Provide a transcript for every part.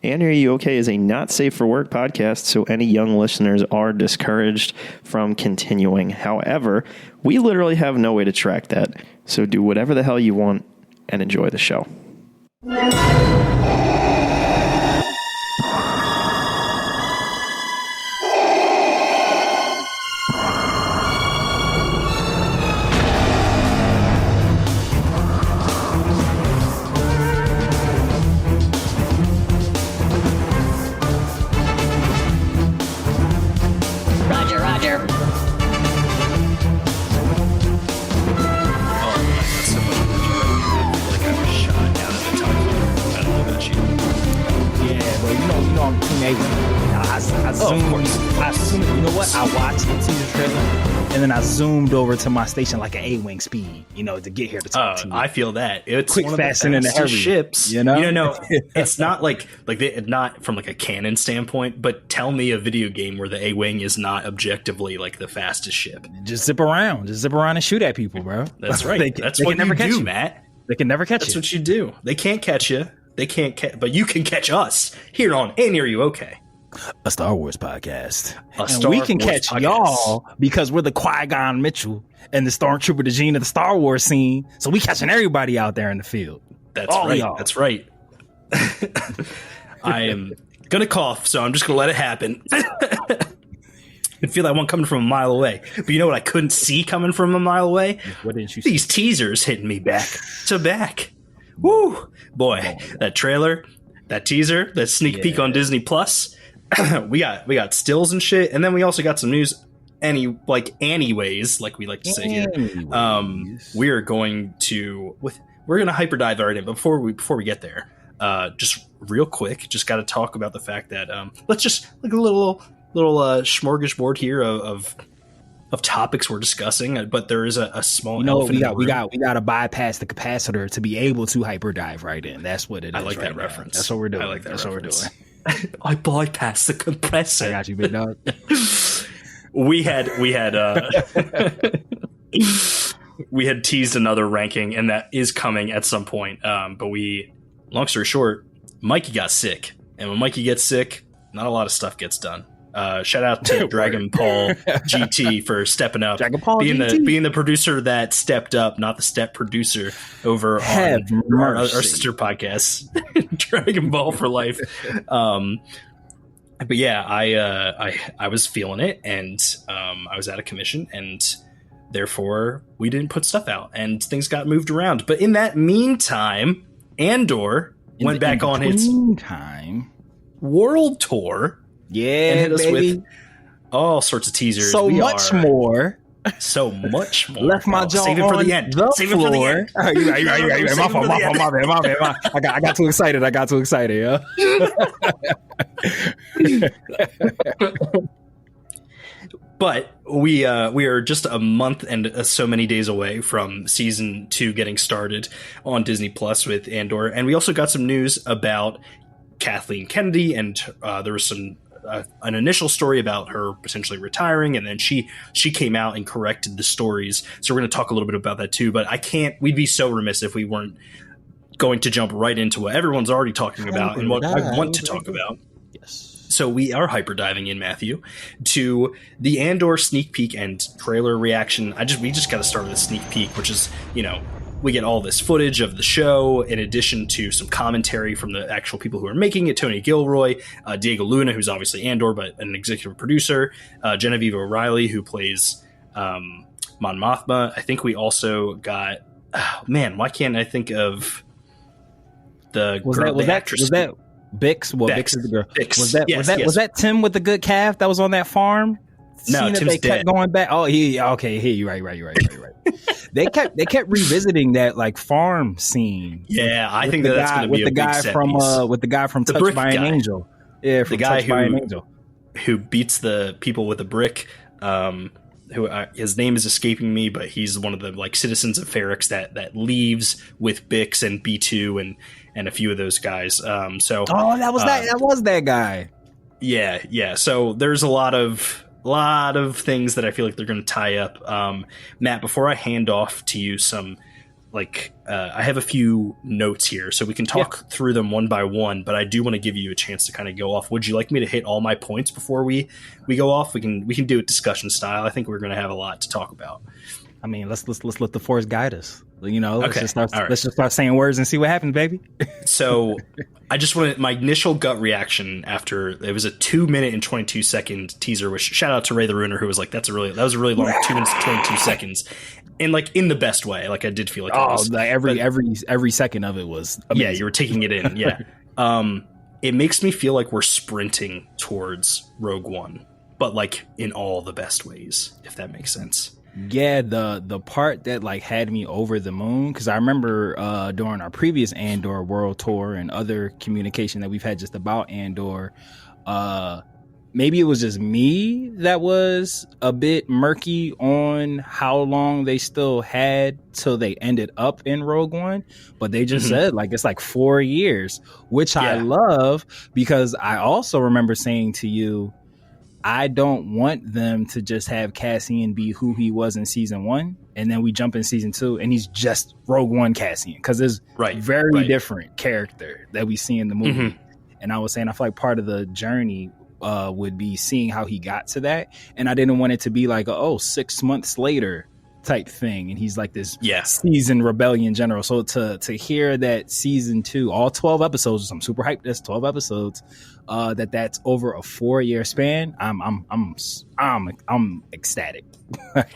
And Are You Okay is a not safe for work podcast, so any young listeners are discouraged from continuing. However, we literally have no way to track that, so do whatever the hell you want and enjoy the show. And then I zoomed over to my station like an A-wing speed, to get here to talk to you. I feel that it's quick, one fast, of the and in fastest a hurry, ships. No, it's not like not from like a canon standpoint, but tell me a video game where the A-wing is not objectively like the fastest ship. Just zip around and shoot at people, bro. That's right. That's what you do, Matt. They can never catch you. That's what you do. They can't catch you. They can't but you can catch us here on And Are You Okay? A Star Wars podcast. We can catch y'all because we're the Qui-Gon Mitchell and the Stormtrooper the Gene of the Star Wars scene. So we catching everybody out there in the field. That's all right. Y'all. That's right. I am gonna cough, so I'm just gonna let it happen. I feel that one coming from a mile away. But you know what I couldn't see coming from a mile away? What didn't you see? These teasers hitting me back to back. Woo! Boy, that trailer, that teaser, that sneak peek on Disney Plus. we got stills and shit, and then we also got some news. Anyways, like we like to say here, we're going to hyper dive right in. But before we get there, just real quick, just got to talk about the fact that let's just like a little smorgasbord here of topics we're discussing. But there is a small. We got to bypass the capacitor to be able to hyper dive right in. That's what it is. I like right that now. reference. That's what we're doing. I like that. That's reference. What we're doing. I bypassed the compressor. I got you, big dog. we had we had teased another ranking, and that is coming at some point. But long story short, Mikey got sick, and when Mikey gets sick, not a lot of stuff gets done. Shout out to Dragon Paul GT for stepping up, being the producer that stepped up, not the step producer over on our sister podcast, Dragon Ball for Life. But yeah, I was feeling it, and I was out of commission, and therefore we didn't put stuff out, and things got moved around. But in that meantime, Andor went back on its world tour. Yeah, and hit us baby. With all sorts of teasers. So much more. Left my jaw Save it for the end. Save it for the end. Right. My bad. I got too excited. Yeah. But we are just a month and so many days away from season 2 getting started on Disney Plus with Andor, and we also got some news about Kathleen Kennedy, and there was an initial story about her potentially retiring, and then she came out and corrected the stories. So we're going to talk a little bit about that too. But we'd be so remiss if we weren't going to jump right into what everyone's already talking about and what I want to talk about. Yes. So we are hyper diving in, Matthew, to the Andor sneak peek and trailer reaction. We just got to start with a sneak peek, which is, we get all this footage of the show in addition to some commentary from the actual people who are making it. Tony Gilroy, Diego Luna, who's obviously Andor, but an executive producer, Genevieve O'Reilly, who plays Mon Mothma. I think we also got, why can't I think of the actress? Was that Bix? Well, Bix is the girl. Bix. Was that Tim with the good calf that was on that farm? No, Tim's dead. Kept going back. Oh, you're right. They kept revisiting that like farm scene. Yeah, I think that's going to be a big set piece. With the guy from Touched by an Angel. Yeah, from the guy Angel who beats the people with a brick. His name is escaping me, but he's one of the like citizens of Ferrix that leaves with Bix and B2 and a few of those guys. That was that guy. Yeah. So there's a lot of things that I feel like they're going to tie up. Matt, before I hand off to you some I have a few notes here, so we can talk through them one by one. But I do want to give you a chance to kind of go off. Would you like me to hit all my points before we go off? We can do it discussion style. I think we're going to have a lot to talk about. I mean, let's let the force guide us. You know, let's Okay. let's just start saying words and see what happens, baby. So I just wanted my initial gut reaction after it was a 2 minute and 22 second teaser, which shout out to Ray the Ruiner, who was like, that was a really long 2 minutes and 22 seconds. And like in the best way, like I did feel like it was, like every second of it was amazing. Yeah, you were taking it in. Yeah. It makes me feel like we're sprinting towards Rogue One, but like in all the best ways, if that makes sense. Yeah, the part that like had me over the moon, because I remember during our previous Andor world tour and other communication that we've had just about Andor, maybe it was just me that was a bit murky on how long they still had till they ended up in Rogue One, but they just said like it's like 4 years, which I love, because I also remember saying to you, I don't want them to just have Cassian be who he was in season 1, and then we jump in season 2 and he's just Rogue One Cassian, because there's very different character that we see in the movie. And I was saying I feel like part of the journey would be seeing how he got to that, and I didn't want it to be like 6 months later type thing, and he's like this seasoned rebellion general. So to hear that season 2, all 12 episodes, I'm super hyped. That's 12 episodes. That's over a 4-year span. I'm ecstatic.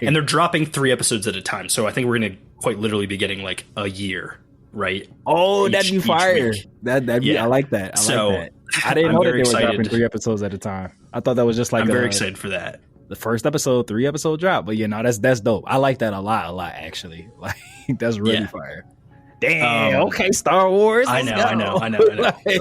And they're dropping 3 episodes at a time, so I think we're gonna quite literally be getting like a year, right? Oh, that'd be fire. That'd be. I like that. I didn't know that they were dropping 3 episodes at a time. I thought that was just like I'm very excited for that. The first episode, 3 episode drop. But that's dope. I like that a lot actually. Like that's really fire. Damn. Okay, Star Wars. I know.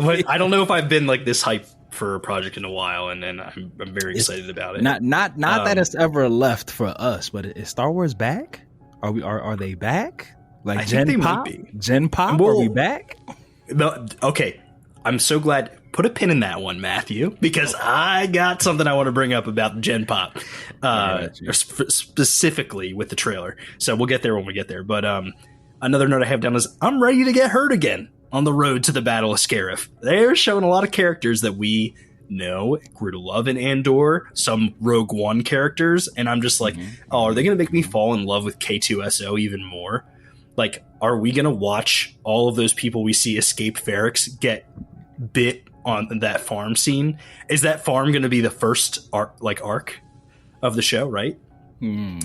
But I don't know if I've been like this hype for a project in a while, and I'm very excited about it. Not that it's ever left for us, but is Star Wars back? Are they back? Like I think they Pop? might be. Gen Pop? Are we back? Okay. I'm so glad. Put a pin in that one, Matthew, because I got something I want to bring up about Gen Pop, specifically with the trailer. So we'll get there when we get there. But another note I have down is I'm ready to get hurt again on the road to the Battle of Scarif. They're showing a lot of characters that we know, grew to love in Andor, some Rogue One characters, and I'm just like, are they going to make me fall in love with K2SO even more? Like, are we going to watch all of those people we see escape Ferrix get bit on that farm scene? Is that farm going to be the first arc of the show, right?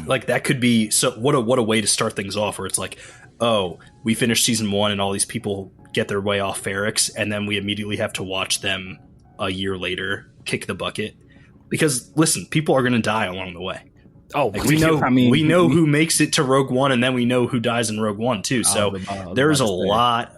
Like that could be so. What a way to start things off, where it's like, oh, we finished season 1 and all these people get their way off Ferrix, and then we immediately have to watch them a year later kick the bucket. Because listen, people are going to die along the way. Oh, like we know who makes it to Rogue One, and then we know who dies in Rogue One too. So there's a lot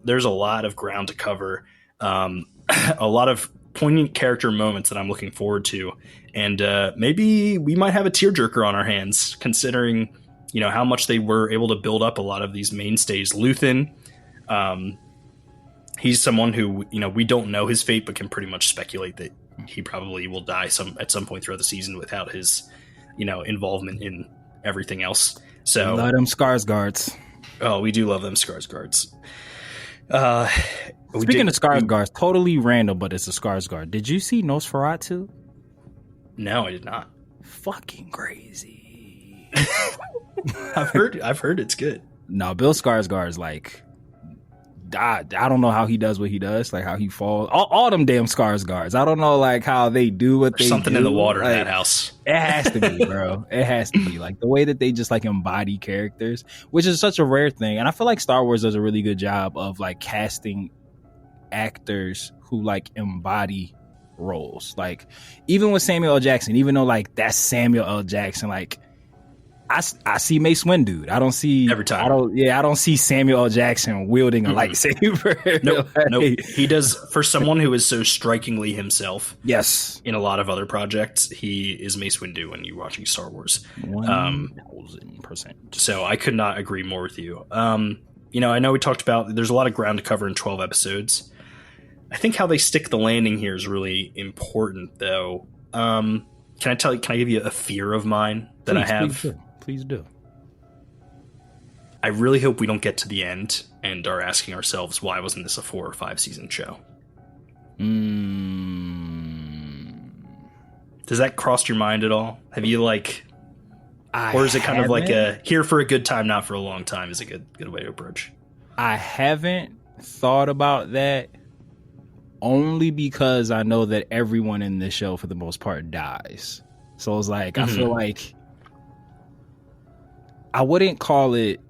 of ground to cover. A lot of poignant character moments that I'm looking forward to, and maybe we might have a tearjerker on our hands, considering how much they were able to build up a lot of these mainstays. Luthen, he's someone who we don't know his fate, but can pretty much speculate that he probably will die at some point throughout the season without his involvement in everything else. So love them Skarsgårds. Oh, we do love them Skarsgårds. Speaking of Skarsgårds, totally random, but it's a Skarsgård. Did you see Nosferatu? No, I did not. Fucking crazy. I've heard it's good. No, Bill Skarsgård is like, I don't know how he does what he does, like how he falls. All them damn Skarsgårds. I don't know like how they do what they do. Something in the water in that house. It has to be, bro. It has to be like the way that they just like embody characters, which is such a rare thing. And I feel like Star Wars does a really good job of like casting actors who like embody roles. Like even with Samuel L. Jackson, even though like that's Samuel L. Jackson, like I see Mace Windu. I don't see every time. I don't see Samuel L. Jackson wielding a lightsaber. Nope. He does, for someone who is so strikingly himself. Yes. In a lot of other projects, he is Mace Windu when you're watching Star Wars. 1000%. So I could not agree more with you. I know we talked about there's a lot of ground to cover in 12 episodes. I think how they stick the landing here is really important, though. Can I give you a fear of mine that I have? Please do. I really hope we don't get to the end and are asking ourselves, why wasn't this a 4 or 5 season show? Does that cross your mind at all? Have you or is it kind of like a here for a good time, not for a long time is a good way to approach? I haven't thought about that, only because I know that everyone in this show for the most part dies. So it's like, I feel like I wouldn't call it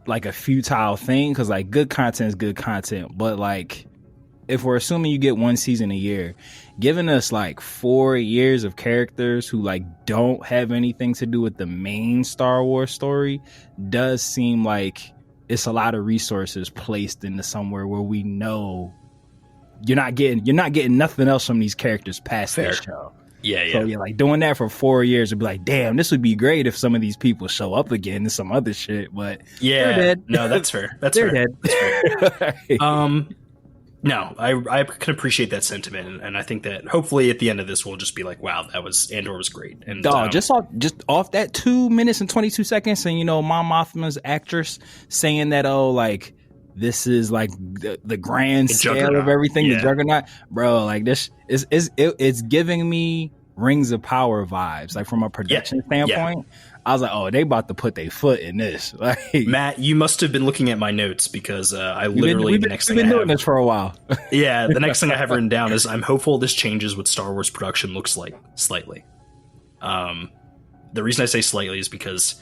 like a futile thing, because like good content is good content, but like if we're assuming you get one season a year, giving us like 4 years of characters who like don't have anything to do with the main Star Wars story does seem like it's a lot of resources placed into somewhere where we know you're not getting nothing else from these characters past this show. Yeah. So yeah, like doing that for 4 years would be like, damn, this would be great if some of these people show up again and some other shit. But yeah, they're dead. No, that's fair. That's they're fair. dead. That's fair. No, I can appreciate that sentiment, and I think that hopefully at the end of this we'll just be like, wow, Andor was great. And just off that 2 minutes and 22 seconds, and Mon Mothma's actress saying that, oh, like this is like the grand scale of everything, the Juggernaut, bro. Like this it's giving me Rings of Power vibes, like from a production standpoint. I was like, oh, they about to put their foot in this. Like, Matt, you must have been looking at my notes, because I literally we've been doing this for a while. Yeah, the next thing I have written down is I'm hopeful this changes what Star Wars production looks like slightly. The reason I say slightly is because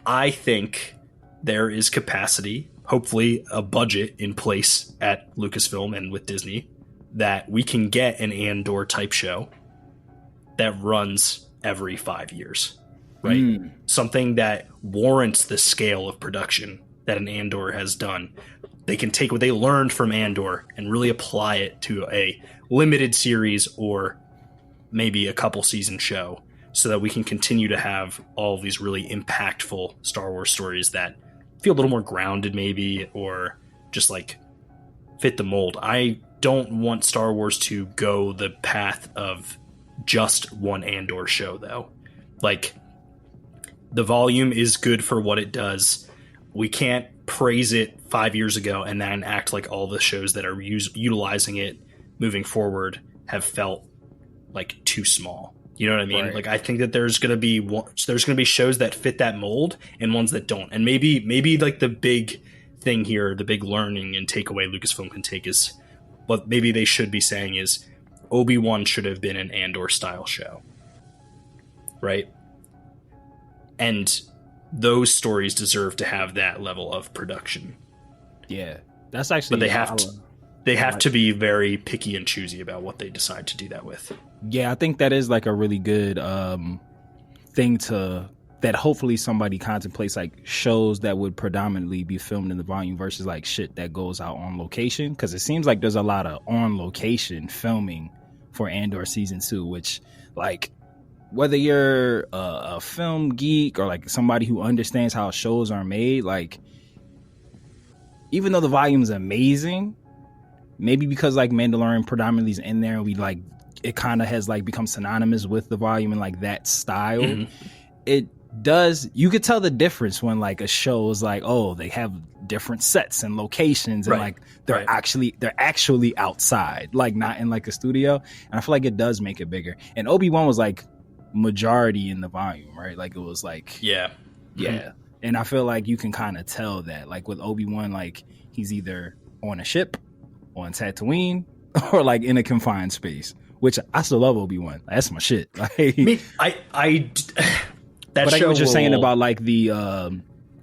I think there is capacity, hopefully a budget in place at Lucasfilm and with Disney, that we can get an Andor type show that runs every 5 years. Right? Something that warrants the scale of production that an Andor has done. They can take what they learned from Andor and really apply it to a limited series or maybe a couple season show, so that we can continue to have all of these really impactful Star Wars stories that feel a little more grounded maybe, or just like fit the mold. I don't want Star Wars to go the path of just one Andor show, though. Like, the volume is good for what it does. We can't praise it 5 years ago and then act like all the shows that are utilizing it moving forward have felt like too small. You know what I mean? Right. Like, I think that there's going to be shows that fit that mold and ones that don't. And maybe like the big thing here, the big learning and takeaway Lucasfilm can take is what maybe they should be saying is Obi-Wan should have been an Andor style show. Right? And those stories deserve to have that level of production. Yeah, that's actually. But they have to be very picky and choosy about what they decide to do that with. Yeah, I think that is like a really good thing that hopefully somebody contemplates, like shows that would predominantly be filmed in the volume versus like shit that goes out on location. Because it seems like there's a lot of on location filming for Andor season 2, which like. Whether you're a film geek or like somebody who understands how shows are made, like even though the volume is amazing, maybe because like Mandalorian predominantly is in there and we like it kind of has like become synonymous with the volume and like that style. It does, you could tell the difference when like a show is like, oh, they have different sets and locations and like they're actually outside, like not in like a studio. And I feel like it does make it bigger. And Obi-Wan was like majority in the volume, right? Like it was like and I feel like you can kind of tell that like with Obi-Wan, like he's either on a ship on Tatooine or like in a confined space, which I still love Obi-Wan. That's my shit. Like, that but show I get what you're saying about like the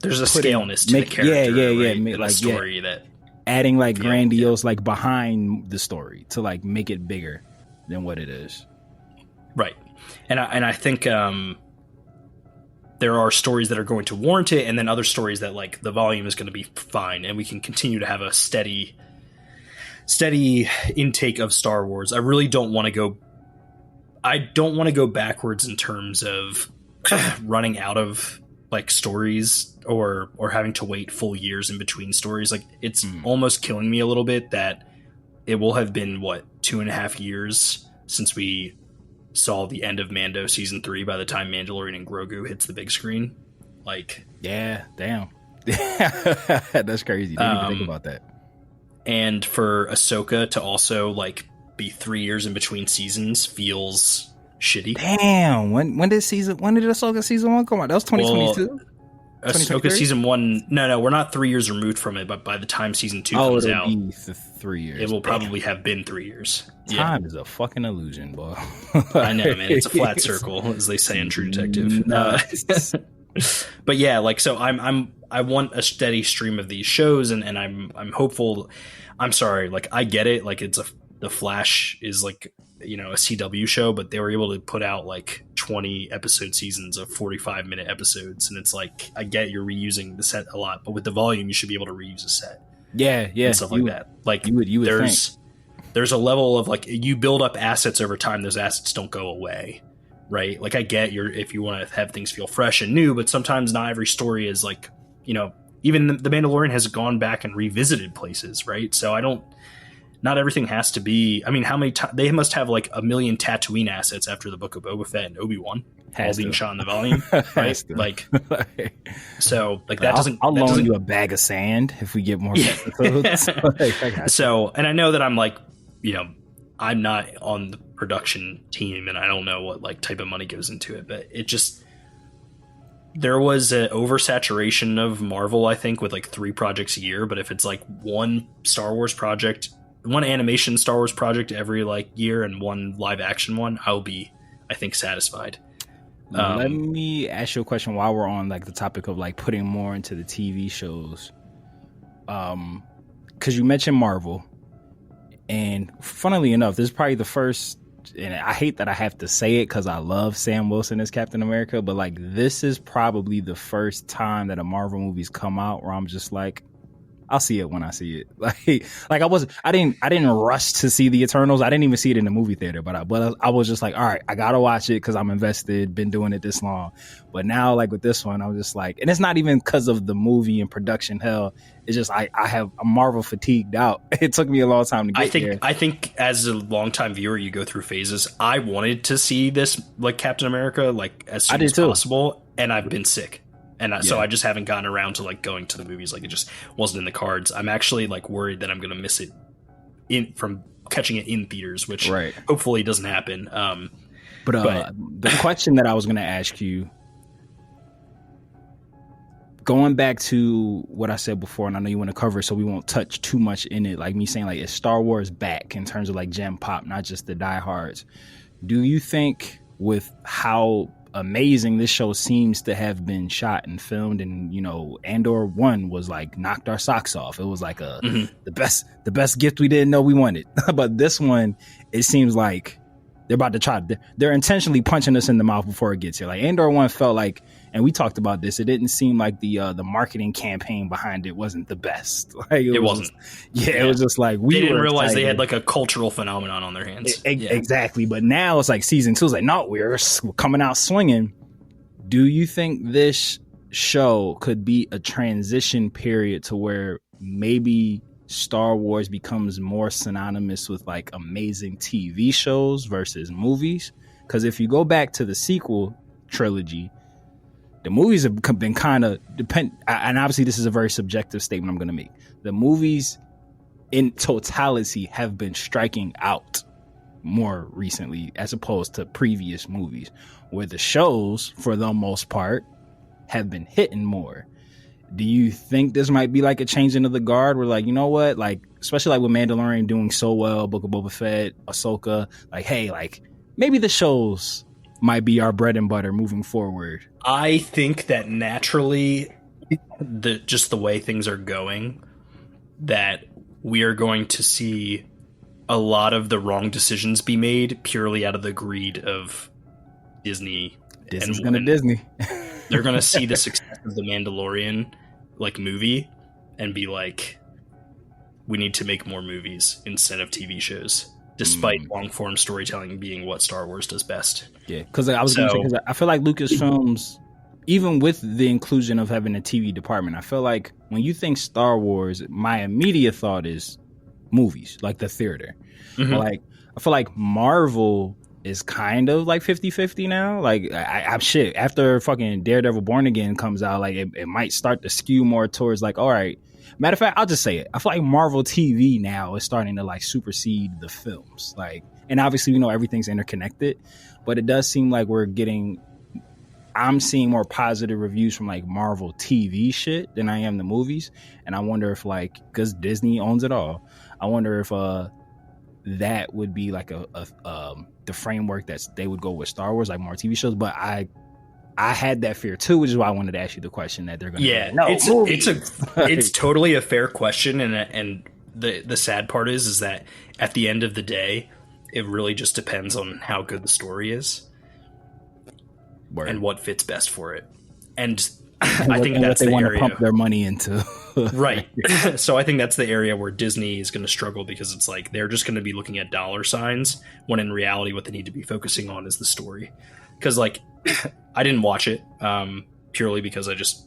there's a scaleness to the character, like story that adding like grandiose like behind the story to like make it bigger than what it is. Right. And I think there are stories that are going to warrant it, and then other stories that like the volume is going to be fine, and we can continue to have a steady intake of Star Wars. I really don't want to go. I don't want to go backwards in terms of running out of like stories or having to wait full years in between stories. Like it's almost killing me a little bit that it will have been 2.5 years since we saw the end of Mando season 3 by the time Mandalorian and Grogu hits the big screen. Like, yeah, damn. That's crazy. Didn't even think about that. And for Ahsoka to also like be 3 years in between seasons feels shitty. Damn. When did Ahsoka season 1 come out? That was 2022. Ahsoka season 1. No, we're not 3 years removed from it, but by the time season 2 comes out, be 3 years. It will probably have been 3 years. Time is a fucking illusion, boy. I know, man. It's a flat circle, as they say in True Detective. But yeah, like, so I want a steady stream of these shows, and I'm hopeful. I'm sorry, like, I get it. Like, The Flash is like, you know, a CW show, but they were able to put out like 20 episode seasons of 45-minute episodes, and it's like, I get you're reusing the set a lot, but with the volume, you should be able to reuse a set. Yeah, and stuff like that. Like, you would there's a level of like, you build up assets over time. Those assets don't go away, right? Like, I get if you want to have things feel fresh and new, but sometimes not every story is like, you know, even the Mandalorian has gone back and revisited places, right? So not everything has to be. I mean, how many times they must have like 1 million Tatooine assets after the Book of Boba Fett and Obi-Wan all being shot in the volume, right? Like, so like that doesn't. I'll loan you a bag of sand if we get more episodes. So, and I know that I'm like, you know, I'm not on the production team, and I don't know what like type of money goes into it, but it just. There was an oversaturation of Marvel, I think, with like 3 projects a year. But if it's like one Star Wars project, one animation Star Wars project every like year, and one live action one, I'll be, I think, satisfied. Let me ask you a question while we're on like the topic of like putting more into the TV shows. Because you mentioned Marvel, and funnily enough, this is probably the first. And I hate that I have to say it because I love Sam Wilson as Captain America, but like this is probably the first time that a Marvel movie's come out where I'm just like, I'll see it when I see it. Like I didn't rush to see the Eternals. I didn't even see it in the movie theater, but I was just like, all right, I gotta watch it because I'm invested. Been doing it this long, but now like with this one, I'm just like, and it's not even because of the movie and production hell. It's just I'm Marvel fatigued out. It took me a long time to get there. I think as a longtime viewer, you go through phases. I wanted to see this like Captain America like as soon as possible, and I've been sick. And so I just haven't gotten around to like going to the movies. Like, it just wasn't in the cards. I'm actually like worried that I'm going to miss it from catching it in theaters, which hopefully doesn't happen. But the question that I was going to ask you, going back to what I said before, and I know you want to cover it, so we won't touch too much in it. Like me saying, like, is Star Wars back in terms of like gem pop, not just the diehards? Do you think with how amazing this show seems to have been shot and filmed, and you know, Andor 1 was like knocked our socks off. It was like the best gift we didn't know we wanted. But this one, it seems like they're intentionally punching us in the mouth before it gets here. Like Andor 1 felt like, and we talked about this, it didn't seem like the marketing campaign behind it wasn't the best. Like it wasn't. It was just like they didn't realize they had like a cultural phenomenon on their hands. Exactly. But now it's like season 2 is like, no, we're coming out swinging. Do you think this show could be a transition period to where maybe Star Wars becomes more synonymous with like amazing TV shows versus movies? Because if you go back to the sequel trilogy, the movies have been kind of and obviously this is a very subjective statement I'm going to make. The movies in totality have been striking out more recently as opposed to previous movies, where the shows for the most part have been hitting more. Do you think this might be like a changing of the guard where like, you know what, like especially like with Mandalorian doing so well, Book of Boba Fett, Ahsoka, like, hey, like maybe the shows might be our bread and butter moving forward? I think that naturally, just the way things are going, that we are going to see a lot of the wrong decisions be made purely out of the greed of Disney. Disney's gonna Disney. They're gonna see the success of the Mandalorian like movie and be like, we need to make more movies instead of TV shows, despite long form storytelling being what Star Wars does best. Yeah, because I was gonna say, because I feel like Lucasfilms, even with the inclusion of having a TV department, I feel like when you think Star Wars, my immediate thought is movies, like the theater. But like I feel like Marvel is kind of like 50-50 now. Like I'm shit. After fucking Daredevil Born Again comes out, like it might start to skew more towards like, all right. Matter of fact, I'll just say it. I feel like Marvel TV now is starting to like supersede the films. Like, and obviously we know everything's interconnected, but it does seem like I'm seeing more positive reviews from like Marvel TV shit than I am the movies. And I wonder if like, because Disney owns it all, I wonder if that would be like the framework that they would go with Star Wars, like more TV shows. But I had that fear too, which is why I wanted to ask you the question that they're going to. Yeah, no, it's totally a fair question, and the sad part is that at the end of the day, it really just depends on how good the story is. Word. And what fits best for it. And I think that's the area they want to pump their money into. Right. So I think that's the area where Disney is going to struggle, because it's like they're just going to be looking at dollar signs when in reality what they need to be focusing on is the story. Because like I didn't watch it purely because I just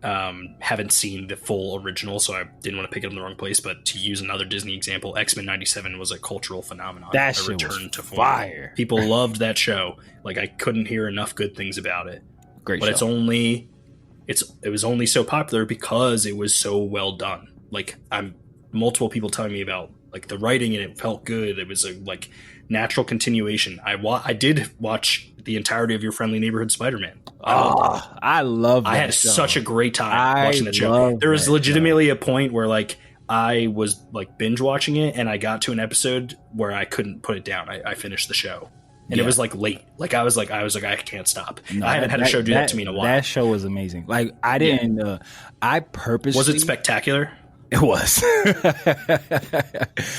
haven't seen the full original, so I didn't want to pick it in the wrong place. But to use another Disney example, X-Men 97 was a cultural phenomenon. That shit was fire. People loved that show. Like I couldn't hear enough good things about it. Great but show. It was only so popular because it was so well done. Like multiple people telling me about like the writing, and it felt good. It was a like natural continuation. I did watch the entirety of Your Friendly Neighborhood Spider-Man. I love that I had show. Such a great time watching that show. There was legitimately a point where like I was like binge watching it, and I got to an episode where I couldn't put it down. I finished the show. And it was like late. Like I was like I can't stop. No, I haven't had a show do that to me in a while. That show was amazing. Like I didn't I purposely. Was it spectacular? It was.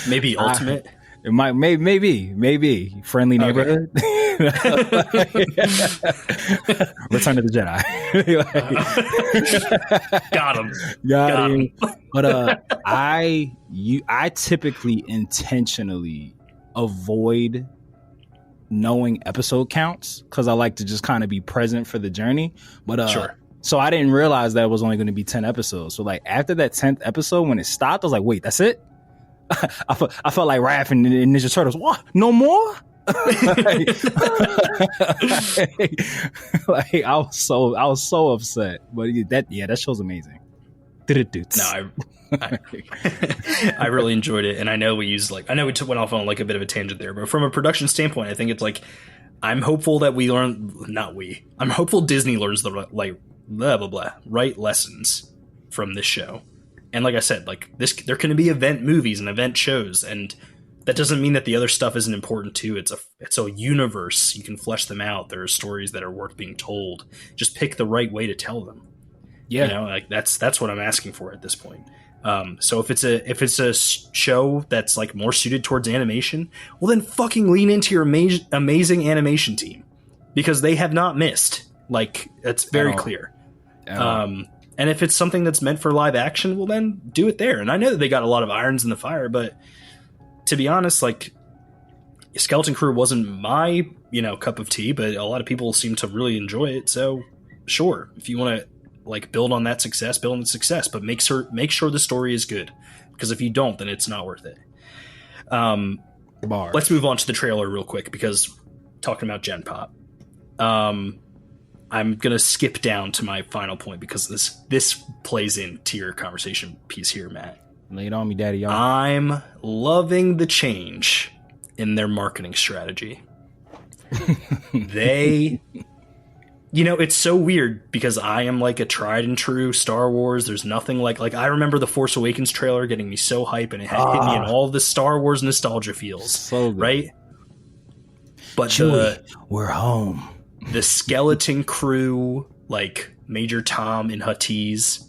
Maybe ultimate. It might maybe friendly neighborhood. Return of the Jedi. Got him. But I typically intentionally avoid knowing episode counts because I like to just kind of be present for the journey. But sure. So I didn't realize that it was only going to be 10 episodes. So like after that 10th episode, when it stopped, I was like, wait, that's it? I felt like Raph and Ninja Turtles. What? No more? like I was so upset. But that show's amazing. No, I really enjoyed it, and I know we went off on like a bit of a tangent there, but from a production standpoint, I think it's like I'm hopeful that I'm hopeful Disney learns the like blah blah blah right lessons from this show. And like I said, like there can be event movies and event shows, and that doesn't mean that the other stuff isn't important too. It's a universe. You can flesh them out. There are stories that are worth being told. Just pick the right way to tell them. Yeah, you know, like that's what I'm asking for at this point. So if it's a show that's like more suited towards animation, well then fucking lean into your amazing animation team, because they have not missed. Like that's very clear. And if it's something that's meant for live action, well then do it there. And I know that they got a lot of irons in the fire, but to be honest, like Skeleton Crew wasn't my cup of tea, but a lot of people seem to really enjoy it. So sure, if you want to like build on that success, but make sure the story is good, because if you don't, then it's not worth it. Let's move on to the trailer real quick, because talking about Gen Pop, I'm gonna skip down to my final point, because this plays into your conversation piece here, Matt. Lay it on me, Daddy. I'm loving the change in their marketing strategy. It's so weird, because I am like a tried and true Star Wars. There's nothing like I remember the Force Awakens trailer getting me so hype, and it had hit me in all the Star Wars nostalgia feels. So good. Right? But Chewie, we're home. The Skeleton Crew, like Major Tom and Huttese,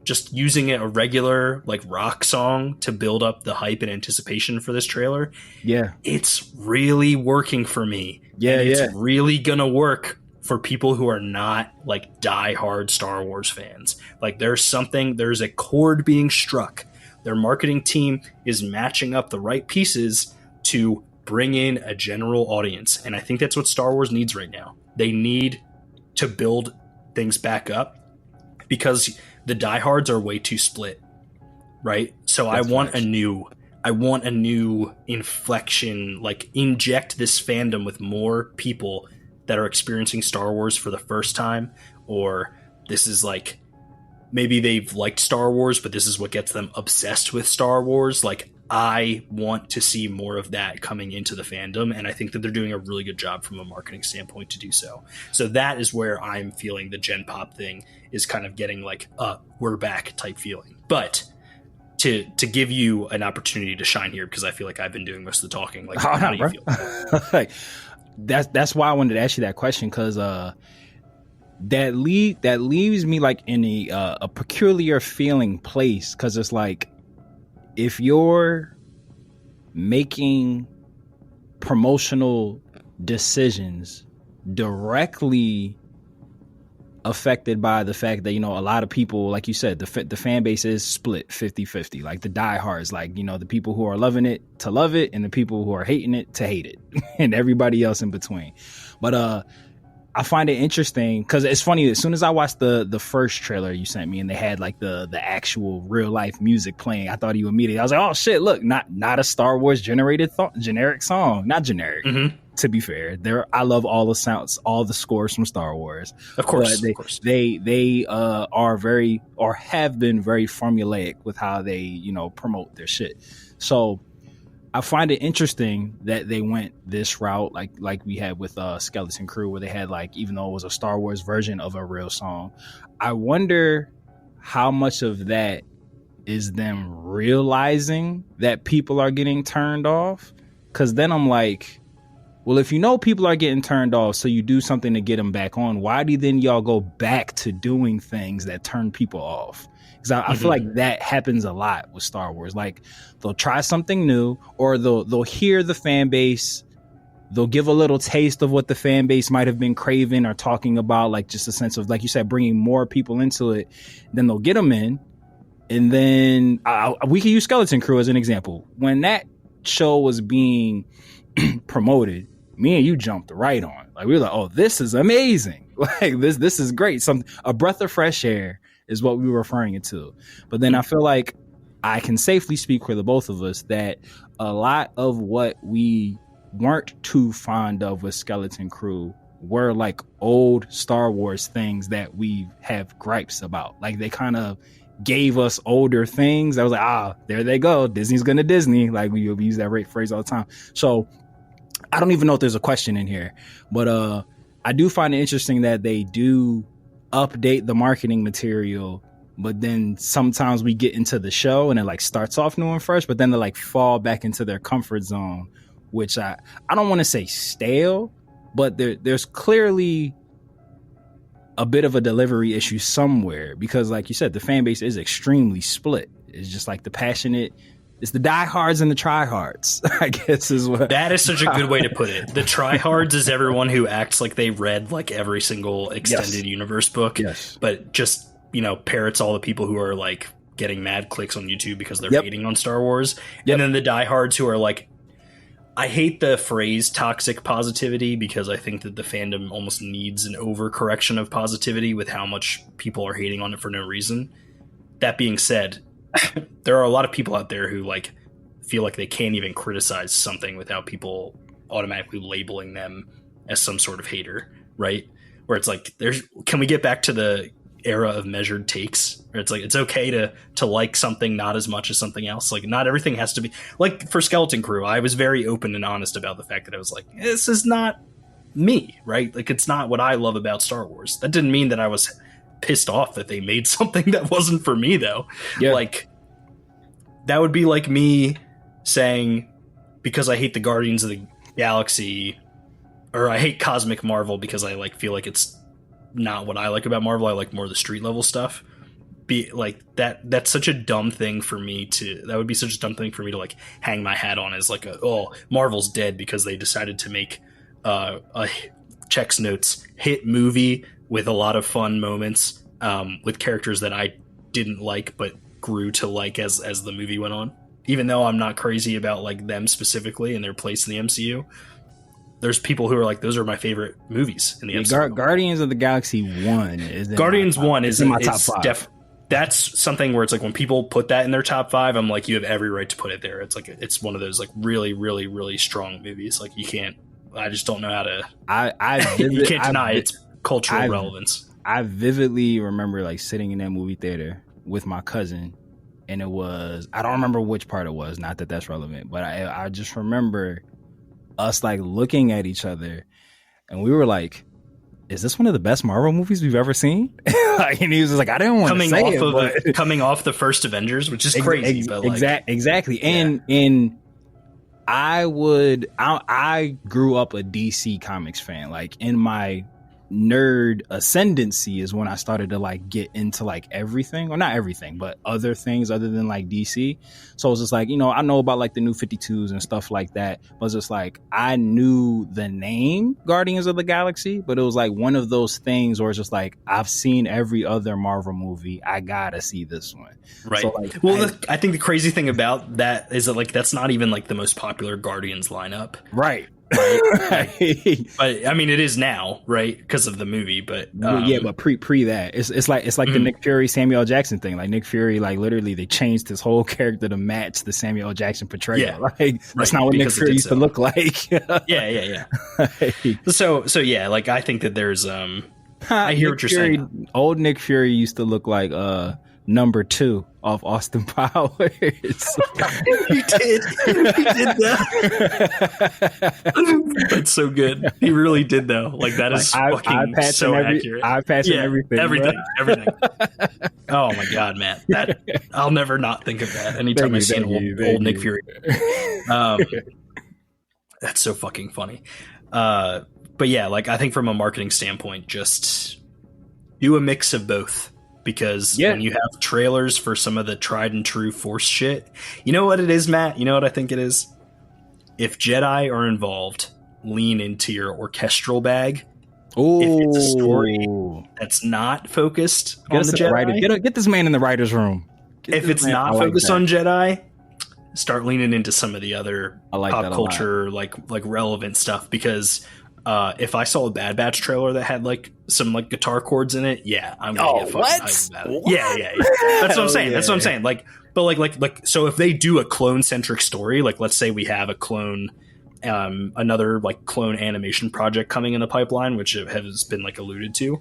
just using a regular like rock song to build up the hype and anticipation for this trailer. Yeah. It's really working for me. Yeah, and it's really gonna work for people who are not like diehard Star Wars fans. Like there's a chord being struck. Their marketing team is matching up the right pieces to bring in a general audience. And I think that's what Star Wars needs right now. They need to build things back up, because the diehards are way too split. Right? So I want a new I want a new inflection, like inject this fandom with more people that are experiencing Star Wars for the first time, or this is like, maybe they've liked Star Wars, but this is what gets them obsessed with Star Wars. Like, I want to see more of that coming into the fandom, and I think that they're doing a really good job from a marketing standpoint to do so. So that is where I'm feeling the Gen Pop thing is kind of getting like we're back type feeling. But to give you an opportunity to shine here, because I feel like I've been doing most of the talking. Like, how do you feel? Like, that's why I wanted to ask you that question, because that leaves me like in a peculiar feeling place, because it's like, if you're making promotional decisions directly affected by the fact that, you know, a lot of people, like you said, the fan base is split 50-50, like the diehards, like, you know, the people who are loving it to love it and the people who are hating it to hate it and everybody else in between. But I find it interesting because it's funny, as soon as I watched the first trailer you sent me and they had like the actual real life music playing, I thought you immediately, I was like, oh shit, look, not a Star Wars generated generic song. Not generic, to be fair. I love all the sounds, all the scores from Star Wars. Of course, they are very, or have been very formulaic with how they, you know, promote their shit. So I find it interesting that they went this route, like we had with Skeleton Crew, where they had, like, even though it was a Star Wars version of a real song, I wonder how much of that is them realizing that people are getting turned off. Because then I'm like, well, if you know people are getting turned off, so you do something to get them back on, why do then y'all go back to doing things that turn people off? Because I feel like that happens a lot with Star Wars. Like, they'll try something new, or they'll hear the fan base, they'll give a little taste of what the fan base might have been craving or talking about, like just a sense of, like you said, bringing more people into it. Then they'll get them in, and then we can use Skeleton Crew as an example. When that show was being promoted, me and you jumped right on. Like, we were like, oh, this is amazing. Like, this is great. A breath of fresh air is what we were referring it to. But then I feel like I can safely speak for the both of us that a lot of what we weren't too fond of with Skeleton Crew were like old Star Wars things that we have gripes about. Like, they kind of gave us older things. I was like, there they go. Disney's gonna Disney. Like, we use that phrase all the time. So I don't even know if there's a question in here, but I do find it interesting that they do update the marketing material, but then sometimes we get into the show and it like starts off new and fresh, but then they like fall back into their comfort zone, which I don't want to say stale, but there's clearly a bit of a delivery issue somewhere, because like you said, the fan base is extremely split. It's just like it's the diehards and the tryhards, I guess is what. That is such a good way to put it. The tryhards is everyone who acts like they read like every single extended universe book, but just, you know, parrots all the people who are like getting mad clicks on YouTube because they're hating on Star Wars. And then the diehards who are like, I hate the phrase toxic positivity, because I think that the fandom almost needs an overcorrection of positivity with how much people are hating on it for no reason. That being said, there are a lot of people out there who like feel like they can't even criticize something without people automatically labeling them as some sort of hater, right? Where it's like, can we get back to the era of measured takes, where it's like, it's okay to like something not as much as something else. Like, not everything has to be like, for Skeleton Crew, I was very open and honest about the fact that I was like, this is not me, right? Like, it's not what I love about Star Wars. That didn't mean that I was pissed off that they made something that wasn't for me, though. Like, that would be like me saying, because I hate the Guardians of the Galaxy, or I hate Cosmic Marvel because I like feel like it's not what I like about Marvel. I like more the street level stuff. Be like that's such a dumb thing for me to like hang my hat on as like Marvel's dead because they decided to make a checks notes hit movie with a lot of fun moments, with characters that I didn't like but grew to like as the movie went on. Even though I'm not crazy about like them specifically and their place in the MCU, there's people who are like, those are my favorite movies in the MCU. Guardians of the Galaxy 1 is Guardians 1 is in my top 5. that's something where it's like when people put that in their top 5, I'm like, you have every right to put it there. It's like it's one of those like really, really, really strong movies. Like you can't. I just don't know how to. You can't deny its cultural relevance. I vividly remember like sitting in that movie theater with my cousin, and it was, I don't remember which part it was. Not that that's relevant, but I just remember us like looking at each other, and we were like, is this one of the best Marvel movies we've ever seen? Like, and he was just like, I didn't want to say it. Coming off the first Avengers, which is crazy. But like, exactly. And I grew up a DC Comics fan. Like in my nerd ascendancy is when I started to like get into like everything, or not everything, but other things other than like DC. So it was just like, you know, I know about like the New 52s and stuff like that, but it's just like I knew the name Guardians of the Galaxy, but it was like one of those things where it's just like, I've seen every other Marvel movie, I gotta see this one. Right. So, like, well, I think the crazy thing about that is that like that's not even like the most popular Guardians lineup. Right. Right. But I mean, it is now, right, because of the movie. But but pre that, it's like the Nick Fury Samuel L. Jackson thing. Like Nick Fury, like literally they changed his whole character to match the Samuel L. Jackson portrayal. Yeah, like that's not what Nick Fury used to look like. yeah. So yeah, like I think that there's I hear what you're saying. Old Nick Fury used to look like number 2 off Austin Powers. He did that. That's so good. He really did though. Like that is like, fucking so accurate. Eye patching everything. Oh my god, Matt. That I'll never not think of that anytime I see an old Nick Fury. That's so fucking funny. But yeah, like I think from a marketing standpoint, just do a mix of both. Because when you have trailers for some of the tried and true Force shit, you know what it is, Matt? You know what I think it is? If Jedi are involved, lean into your orchestral bag. Ooh. If it's a story that's not focused on the Jedi. Get this man in the writer's room. If it's not focused on Jedi, start leaning into some of the other pop culture, like relevant stuff. Because if I saw a Bad Batch trailer that had like some like guitar chords in it, I'm gonna get fucking hyped about it. Yeah. That's what I'm saying. That's what I'm saying. Like, but like, so if they do a clone centric story, like let's say we have a clone, another like clone animation project coming in the pipeline, which has been like alluded to.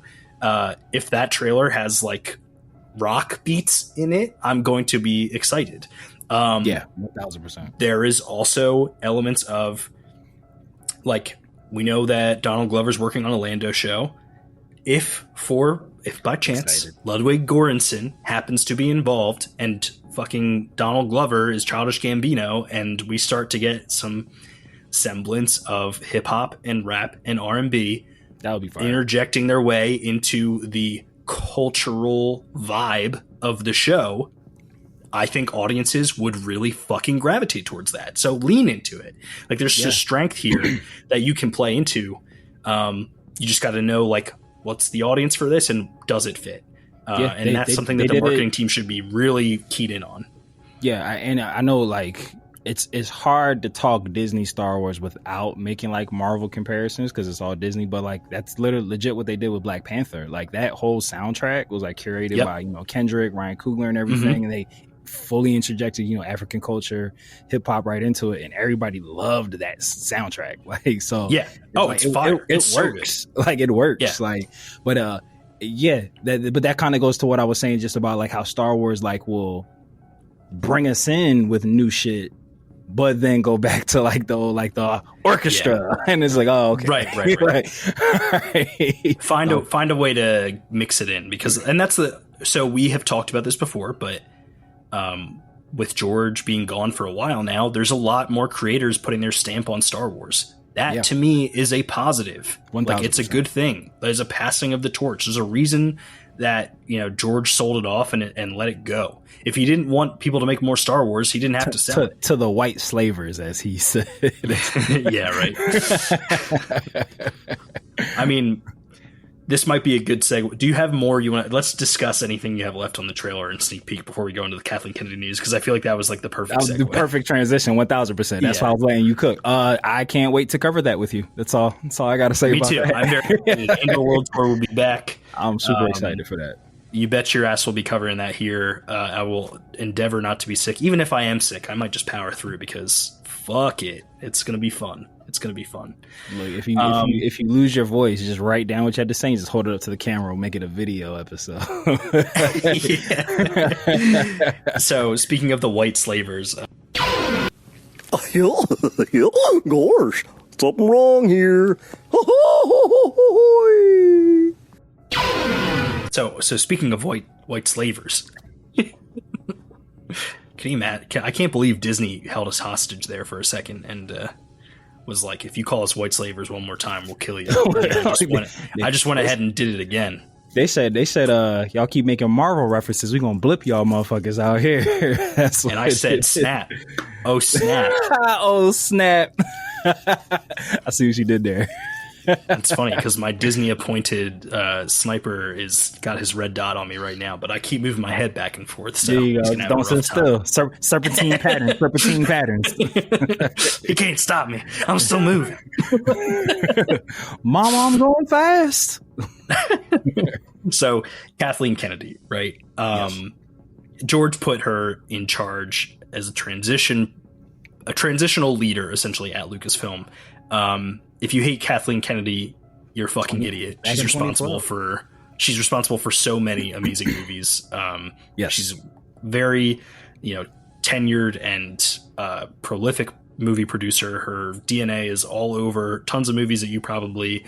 If that trailer has like rock beats in it, I'm going to be excited. 1000%. There is also elements of like, we know that Donald Glover's working on a Lando show. If by chance Ludwig Göransson happens to be involved and fucking Donald Glover is Childish Gambino, and we start to get some semblance of hip hop and rap and R&B, that would be fun. Interjecting their way into the cultural vibe of the show, I think audiences would really fucking gravitate towards that. So lean into it. Like there's just strength here that you can play into. You just got to know like what's the audience for this and does it fit? And that's something that the marketing team should be really keyed in on. Yeah, I know like it's hard to talk Disney Star Wars without making like Marvel comparisons because it's all Disney, but like that's literally legit what they did with Black Panther. Like that whole soundtrack was like curated by Kendrick, Ryan Coogler, and everything, and they fully interjected African culture, hip hop right into it, and everybody loved that soundtrack. Like so, it's fire. It works. Like it works. Like, but that kind of goes to what I was saying just about like how Star Wars like will bring us in with new shit, but then go back to like the orchestra, and it's like, oh, okay, right. Find a way to mix it in so we have talked about this before, but with George being gone for a while now, there's a lot more creators putting their stamp on Star Wars. That to me is a positive. 1000%. Like it's a good thing. There's a passing of the torch. There's a reason that George sold it off and let it go. If he didn't want people to make more Star Wars, he didn't have to sell it to the white slavers, as he said. Yeah, right. I mean, this might be a good segue. Do you have more you want? Let's discuss anything you have left on the trailer and sneak peek before we go into the Kathleen Kennedy news, because I feel like that was like the perfect segue. The perfect transition, 1000%. That's why I was letting you cook. I can't wait to cover that with you. That's all I got to say. Me about too. That. I'm very excited. Andor World Tour will be back. I'm super excited for that. You bet your ass will be covering that here. I will endeavor not to be sick. Even if I am sick, I might just power through because fuck it. It's going to be fun. It's going to be fun. Look, if you lose your voice, just write down what you had to say and just hold it up to the camera and make it a video episode. So speaking of the white slavers. Gosh, something wrong here. So speaking of white slavers, can you, Matt? I can't believe Disney held us hostage there for a second and was like, if you call us white slavers one more time, we'll kill you. I just went ahead and did it again. They said, y'all keep making Marvel references. We gonna blip y'all motherfuckers out here. And I said, snap. Oh, snap. Oh, snap. I see what you did there. It's funny because my Disney appointed sniper got his red dot on me right now, but I keep moving my head back and forth. So there you go. Don't sit still. Serpentine patterns. You can't stop me. I'm still moving. Mama, I'm going fast. So Kathleen Kennedy, right? Yes. George put her in charge as a transitional leader, essentially, at Lucasfilm. If you hate Kathleen Kennedy, you're a fucking idiot. She's responsible for so many amazing movies. Yes. She's very, tenured and prolific movie producer. Her DNA is all over tons of movies that you probably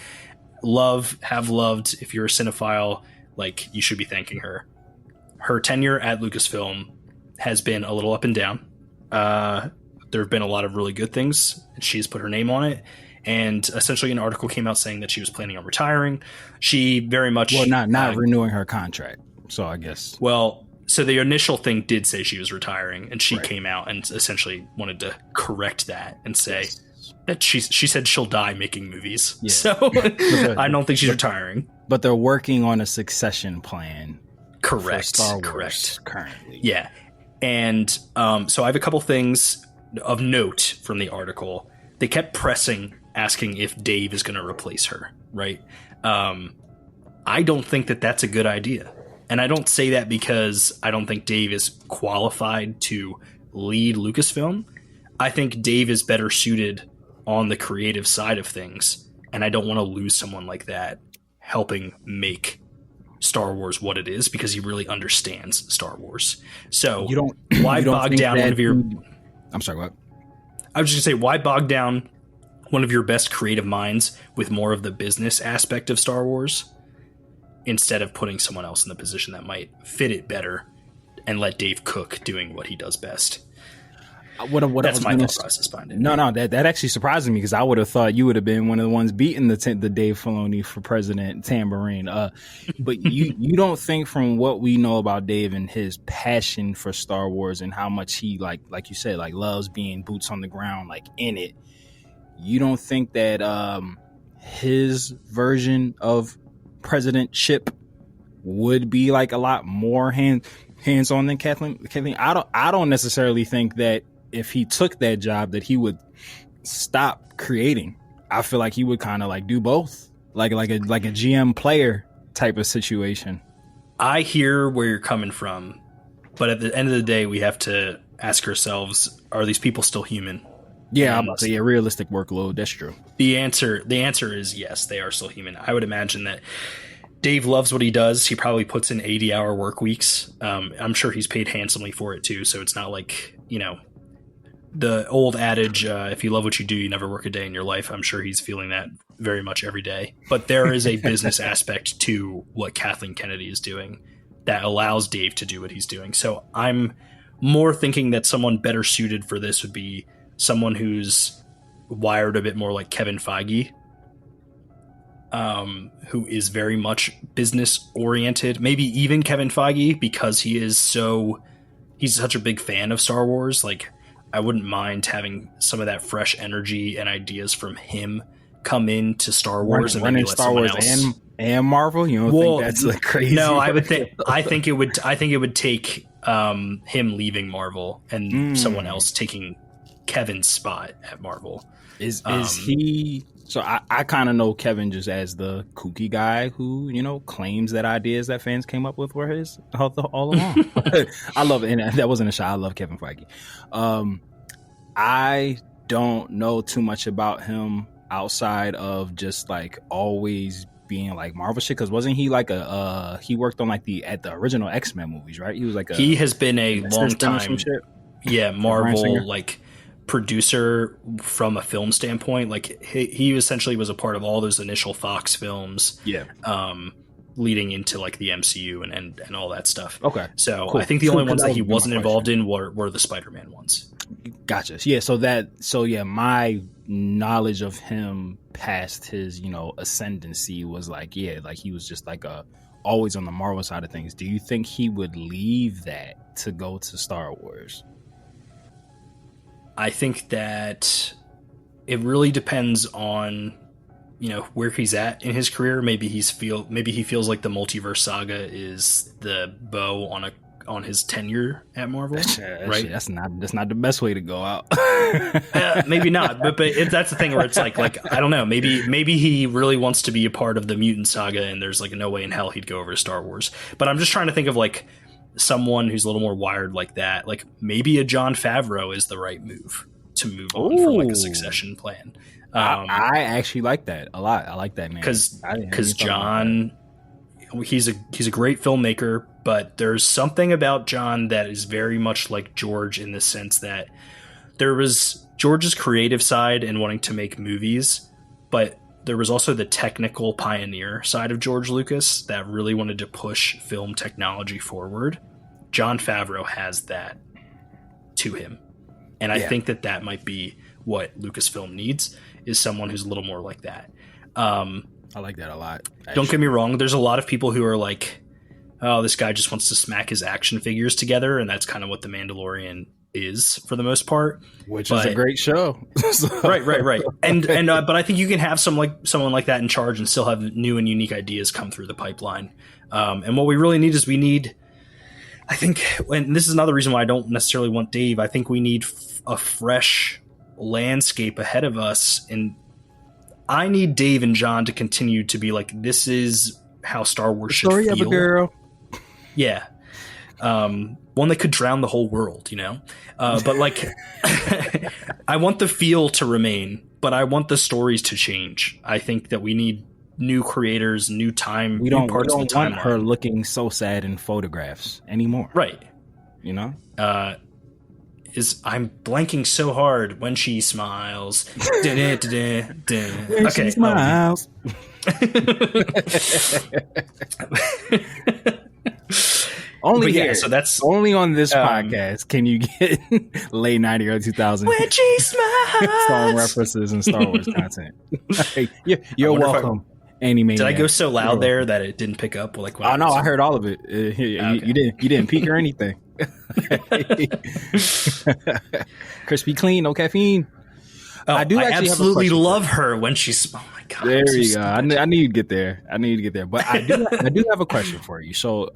have loved. If you're a cinephile, like, you should be thanking her. Her tenure at Lucasfilm has been a little up and down. There have been a lot of really good things, and she's put her name on it. And essentially an article came out saying that she was planning on retiring. She very much... Well, not renewing her contract, so I guess... Well, so the initial thing did say she was retiring, and she came out and essentially wanted to correct that and say that she said she'll die making movies. Yeah. So I don't think she's retiring. But they're working on a succession plan. Correct. For Star Wars correct. Currently. Yeah. And so I have a couple things of note from the article. They kept asking if Dave is going to replace her, right? I don't think that that's a good idea. And I don't say that because I don't think Dave is qualified to lead Lucasfilm. I think Dave is better suited on the creative side of things, and I don't want to lose someone like that helping make Star Wars what it is, because he really understands Star Wars. So why bog down one of your... I'm sorry, what? I was just going to say, why bog down one of your best creative minds with more of the business aspect of Star Wars instead of putting someone else in the position that might fit it better and let Dave cook doing what he does best? That's my thought process behind it. No, that actually surprised me, because I would have thought you would have been one of the ones beating the Dave Filoni for president tambourine. But you don't think, from what we know about Dave and his passion for Star Wars and how much he like you said, like, loves being boots on the ground, like, in it, you don't think that his version of presidentship would be like a lot more hands on than Kathleen? I don't necessarily think that if he took that job that he would stop creating. I feel like he would kind of like do both, like a GM player type of situation. I hear where you're coming from, but at the end of the day, we have to ask ourselves: are these people still human? Yeah, I'm about to say a realistic workload. That's true. The answer is yes, they are still human. I would imagine that Dave loves what he does. He probably puts in 80-hour work weeks. I'm sure he's paid handsomely for it too. So it's not like, the old adage, if you love what you do, you never work a day in your life. I'm sure he's feeling that very much every day. But there is a business aspect to what Kathleen Kennedy is doing that allows Dave to do what he's doing. So I'm more thinking that someone better suited for this would be someone who's wired a bit more like Kevin Feige, who is very much business oriented. Maybe even Kevin Feige, because he's such a big fan of Star Wars. Like, I wouldn't mind having some of that fresh energy and ideas from him come into Star Wars and running Star Wars and Marvel. You don't think that's like crazy? No, I think it would take him leaving Marvel and someone else taking Kevin's spot at Marvel. Is he? So I kind of know Kevin just as the kooky guy who, you know, claims that ideas that fans came up with were his all along. I love it. And that wasn't a shot. I love Kevin Feige. I don't know too much about him outside of just like always being like Marvel shit. Because wasn't he like he worked on like at the original X-Men movies, right? He was like he has been a long time, Marvel like producer from a film standpoint. Like he essentially was a part of all those initial Fox films, leading into like the MCU and all that stuff. Okay, so cool. I think the only ones that he wasn't involved in were the Spider-Man ones. Gotcha. Yeah, so my knowledge of him past his, you know, ascendancy was like, like he was just like always on the Marvel side of things. Do you think he would leave that to go to Star Wars? I think that it really depends on, you know, where he's at in his career. Maybe he feels like the multiverse saga is the bow on his tenure at Marvel, right? That's not the best way to go out. Maybe not, but that's the thing where it's like I don't know. Maybe he really wants to be a part of the mutant saga, and there's like no way in hell he'd go over to Star Wars. But I'm just trying to think of like someone who's a little more wired like that. Like maybe a Jon Favreau is the right move to move on from like a succession plan. I actually like that a lot. I like that, man. Because John, he's a great filmmaker, but there's something about John that is very much like George in the sense that there was George's creative side and wanting to make movies, but there was also the technical pioneer side of George Lucas that really wanted to push film technology forward. Jon Favreau has that to him. And I think that might be what Lucasfilm needs, is someone who's a little more like that. I like that a lot. Actually. Don't get me wrong. There's a lot of people who are like, oh, this guy just wants to smack his action figures together. And that's kind of what The Mandalorian is for the most part, which is a great show. right. And but I think you can have someone like that in charge and still have new and unique ideas come through the pipeline. And what we really need is I think, and this is another reason why I don't necessarily want Dave. I think we need a fresh landscape ahead of us, and I need Dave and John to continue to be like, this is how Star Wars should feel. Of a girl. Yeah. One that could drown the whole world, you know? But like, I want the feel to remain, but I want the stories to change. I think that we need new creators, new time, we new don't parts of the timeline. Want her looking so sad in photographs anymore. Right. You know? I'm blanking so hard when she smiles. When she smiles. Only here, so that's only on this podcast can you get late 90s, early 2000s when she smiles song references and Star Wars content. You're welcome. Did I go so loud there that it didn't pick up? Like, oh no, I heard all of it. You didn't peek or anything. Crispy clean, no caffeine. Oh, I absolutely love her when she's. Oh my god! There you go. I need to get there. But I do have a question for you. So,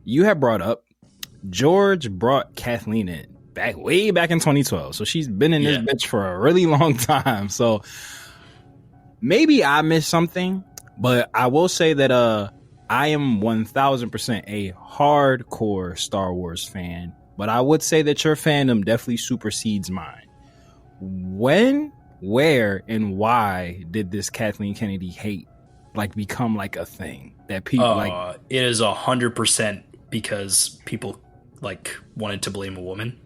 you have brought up George brought Kathleen in way back in 2012. So she's been in this bitch for a really long time. So maybe I missed something, but I will say that I am 1000% a hardcore Star Wars fan. But I would say that your fandom definitely supersedes mine. When, where, and why did this Kathleen Kennedy hate become like a thing that people It is 100% because people wanted to blame a woman.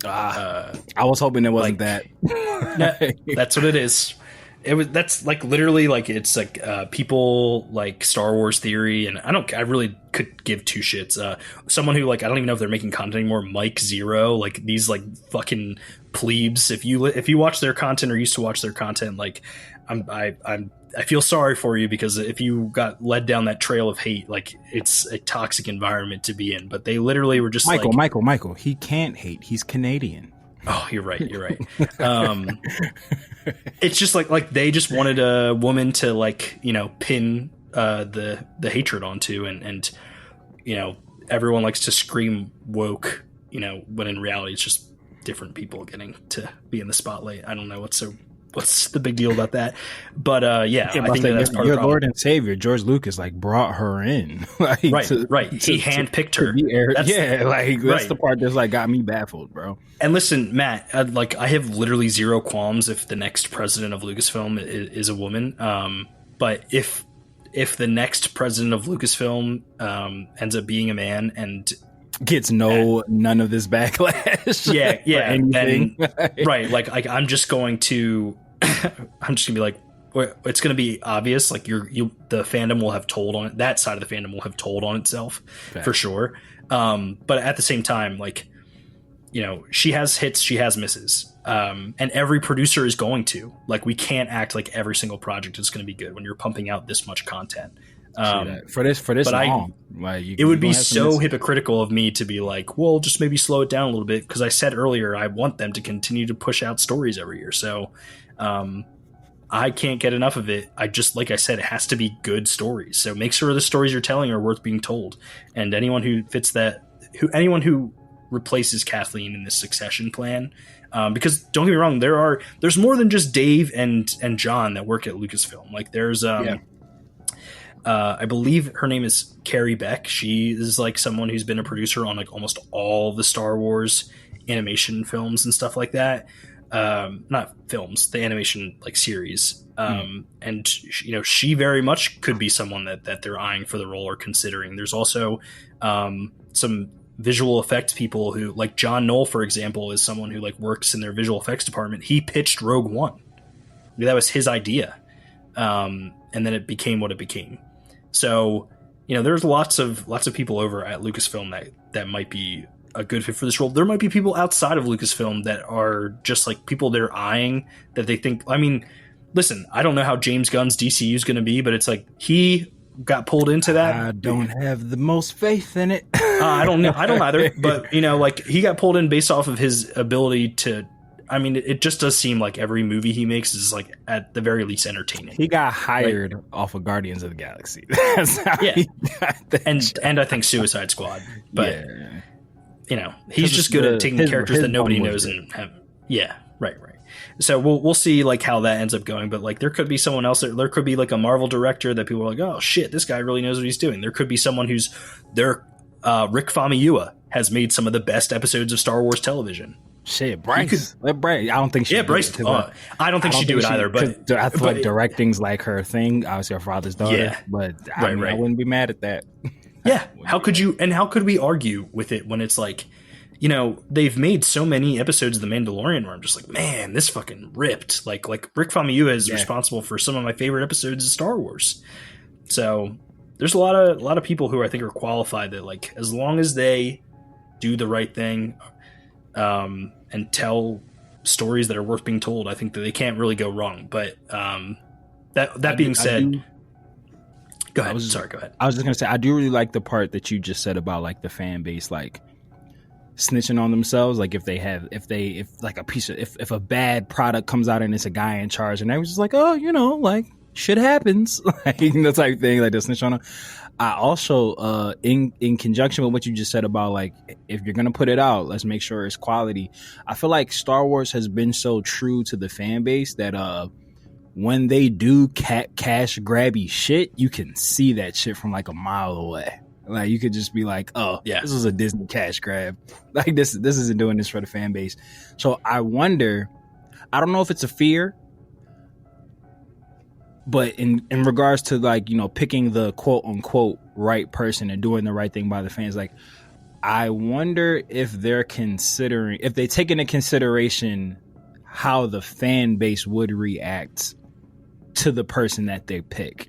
I was hoping it wasn't that. That's what it is. That's literally it's people like Star Wars theory, and I really could give two shits. Someone who I don't even know if they're making content anymore. Mike Zero, these fucking plebes. If you watch their content or used to watch their content, I feel sorry for you, because if you got led down that trail of hate, it's a toxic environment to be in. But they literally were just Michael. He can't hate. He's Canadian. Oh, you're right. It's just they just wanted a woman to pin the hatred onto, and everyone likes to scream woke, when in reality it's just different people getting to be in the spotlight. I don't know what's the big deal about that, but yeah, I think that's part of the problem. Lord and Savior George Lucas like brought her in, like, right. He handpicked her. That's the part that's like got me baffled, bro. And listen, Matt, I have literally zero qualms if the next president of Lucasfilm is a woman. But if the next president of Lucasfilm ends up being a man and gets none of this backlash, then right, like I'm just going to be like, it's going to be obvious, like the fandom will have told on it, that side of the fandom will have told on itself for sure. But at the same time, like, you know, she has hits, she has misses, and every producer is going to, like, we can't act like every single project is going to be good when you're pumping out this much content. For this long, it would be so hypocritical of me to be like, well, just maybe slow it down a little bit, because I said earlier I want them to continue to push out stories every year. So I can't get enough of it. Like I said, it has to be good stories. So make sure the stories you're telling are worth being told. And anyone who fits that, anyone who replaces Kathleen in this succession plan, because don't get me wrong, there's more than just Dave and John that work at Lucasfilm. Like there's I believe her name is Carrie Beck. She is like someone who's been a producer on like almost all the Star Wars animation films and stuff like that. Not films, the animation like series. And you know, she very much could be someone that they're eyeing for the role or considering. There's also some visual effects people who, like John Knoll, for example, is someone who like works in their visual effects department. He pitched Rogue One. That was his idea. And then it became what it became. So, you know, there's lots of people over at Lucasfilm that might be a good fit for this role. There might be people outside of Lucasfilm that are just like people they're eyeing that they think, I mean, listen, I don't know how James Gunn's DCU is going to be, but it's like he got pulled into that. I don't have the most faith in it. I don't know. I don't either. But, you know, like he got pulled in based off of his ability to, I mean, it just does seem like every movie he makes is like at the very least entertaining. He got hired off of Guardians of the Galaxy. That's how he got that and I think Suicide Squad. But you know, he's just good at taking characters that nobody knows and have. Yeah, right. So we'll see like how that ends up going. But like there could be someone else. There could be like a Marvel director that people are like, oh shit, this guy really knows what he's doing. There could be someone who's there. Rick Famuyiwa has made some of the best episodes of Star Wars television. Shit, Bryce. I don't think she. Yeah, Bryce. I don't think she'd do it either. But I feel like directing's like her thing. Obviously, her father's daughter. Yeah, but I wouldn't be mad at that. Yeah. How could you? And how could we argue with it when it's like, you know, they've made so many episodes of The Mandalorian where I'm just like, man, this fucking ripped. Like Rick Famuyiwa is responsible for some of my favorite episodes of Star Wars. So there's a lot of people who I think are qualified that, like, as long as they do the right thing. And tell stories that are worth being told, I think that they can't really go wrong. But that being said, go ahead. Go ahead. I was just gonna say I do really like the part that you just said about like the fan base like snitching on themselves. Like if a bad product comes out and it's a guy in charge and they was just like, oh, you know, like shit happens, like the type thing, like they snitch on them. I also, in conjunction with what you just said about like, if you're going to put it out, let's make sure it's quality. I feel like Star Wars has been so true to the fan base that when they do cash grabby shit, you can see that shit from like a mile away. Like you could just be like, oh, yeah, this was a Disney cash grab. Like this isn't doing this for the fan base. So I wonder, I don't know if it's a fear, but in regards to like, you know, picking the quote unquote right person and doing the right thing by the fans, like I wonder if they take into consideration how the fan base would react to the person that they pick.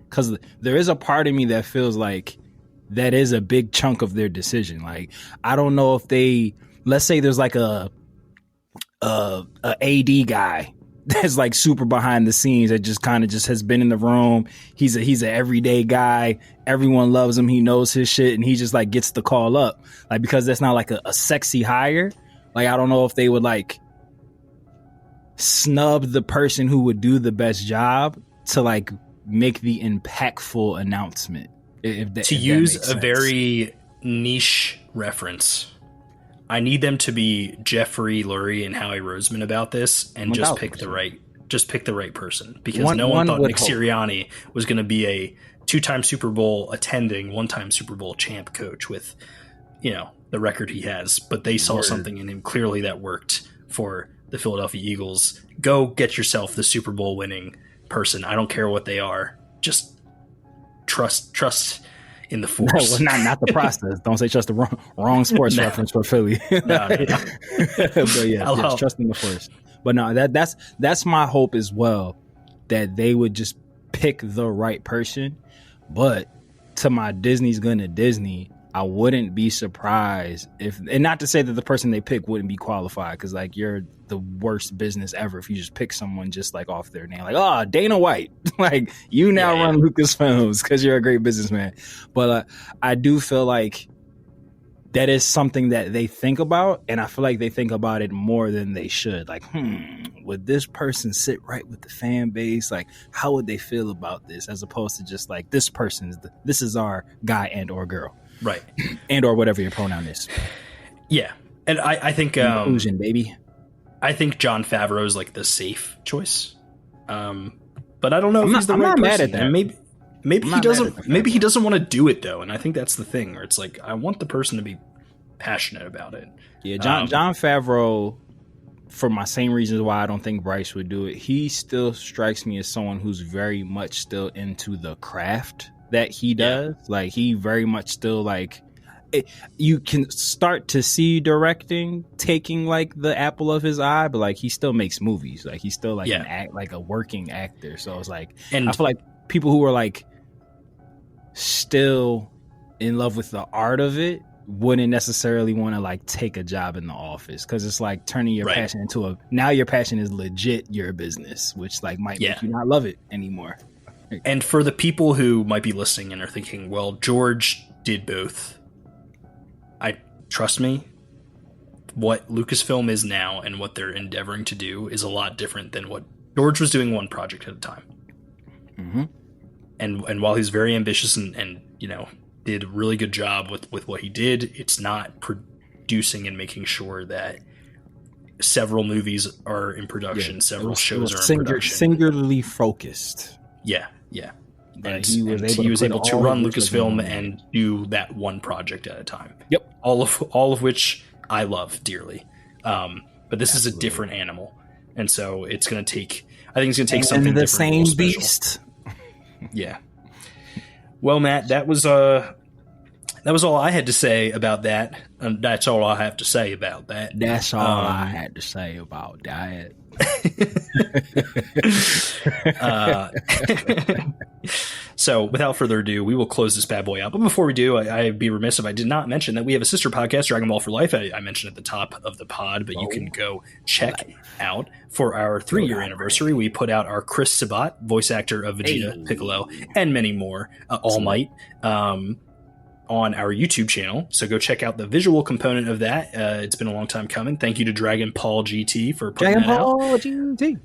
Because there is a part of me that feels like that is a big chunk of their decision. Like, I don't know if let's say there's like a AD guy that's like super behind the scenes that just kind of just has been in the room. He's an everyday guy. Everyone loves him. He knows his shit, and he just like gets the call up. Like, because that's not like a sexy hire. Like, I don't know if they would like snub the person who would do the best job to like make the impactful announcement. To use a very niche reference, I need them to be Jeffrey Lurie and Howie Roseman about this, and just pick the right person, because no one thought Nick Sirianni was going to be a 2-time Super Bowl attending, 1-time Super Bowl champ coach with, the record he has. But they saw something in him clearly that worked for the Philadelphia Eagles. Go get yourself the Super Bowl winning person. I don't care what they are. Just trust in the force. No, not the process. Don't say trust the wrong sports reference for Philly. No. But yeah, just trust in the force. But no, that's my hope as well, that they would just pick the right person. But to my Disney's gonna Disney, I wouldn't be surprised if, and not to say that the person they pick wouldn't be qualified, because like you're the worst business ever if you just pick someone just like off their name, like Dana White, like you now run Lucasfilms because you're a great businessman. But I do feel like that is something that they think about, and I feel like they think about it more than they should. Like, would this person sit right with the fan base? Like, how would they feel about this? As opposed to just like, this is our guy and or girl. Right. And or whatever your pronoun is. Yeah. And I think inclusion, baby. I think Jon Favreau is like the safe choice. But I don't know if he's the right person. I'm not mad at that. And maybe he doesn't want to do it though. And I think that's the thing, where it's like, I want the person to be passionate about it. Yeah, Jon Favreau, for my same reasons why I don't think Bryce would do it, he still strikes me as someone who's very much still into the craft that he does. Like, he very much still like you can start to see directing taking like the apple of his eye, but like he still makes movies. Like he's still like like a working actor. So it's like, and I feel like people who are like still in love with the art of it wouldn't necessarily want to like take a job in the office, because it's like turning your passion into now your passion is legit your business, which like might make you not love it anymore. And for the people who might be listening and are thinking, well, George did both. Trust me, what Lucasfilm is now and what they're endeavoring to do is a lot different than what George was doing, one project at a time. Mm-hmm. And while he's very ambitious and did a really good job with what he did, it's not producing and making sure that several movies are in production, several shows are in production. Singularly focused. Yeah. And he was able to run Lucasfilm and do that one project at a time. Yep. All of which I love dearly. But this is a different animal. And so it's going to take, I think it's going to take something the different. Same beast. Yeah. Well, Matt, that was all I had to say about that. And that's all I have to say about that. That's all I had to say about that. So without further ado, we will close this bad boy out. But before we do, I'd be remiss if I did not mention that we have a sister podcast, Dragon Ball for Life. I mentioned at the top of the pod, but you can go check out for our 3-year anniversary. We put out our Chris Sabat, voice actor of Vegeta, Piccolo, and many more, All Might, on our YouTube channel. So go check out the visual component of that. It's been a long time coming. Thank you to Dragon Paul GT for putting that out. GT.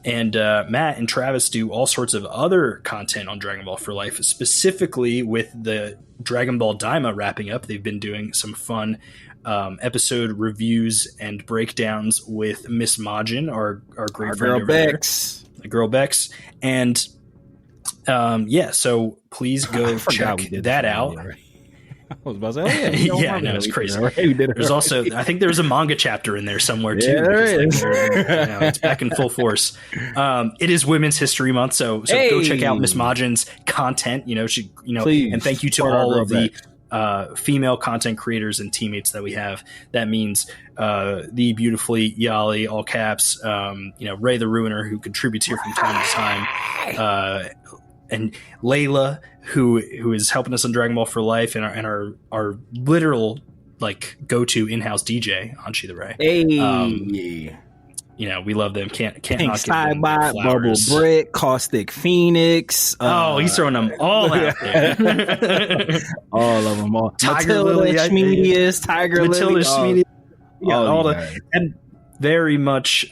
And Matt and Travis do all sorts of other content on Dragon Ball for Life, specifically with the Dragon Ball Daima wrapping up. They've been doing some fun episode reviews and breakdowns with Miss Majin, our great friend girl Bex. The girl Bex. And so please go check that out. I was about to say, it's crazy. There's also, I think there's a manga chapter in there somewhere too. Yeah, there is. It's back in full force. It is Women's History Month, so go check out Miss Majin's content. Please, and thank you to all of the female content creators and teammates that we have. That means the beautifully Yali, all caps, Ray the Ruiner, who contributes here from time to time, and Layla, who is helping us on Dragon Ball for Life, and our literal like go-to in-house DJ, Anshi the Ray. Hey. We love them. Can't Pink not give them Skybot, Bubble flowers. Brick, Caustic Phoenix. He's throwing them all out there. All of them. All. Tiger Lily, Schmedius, Tiger Matilda Lily. Schmedius. And very much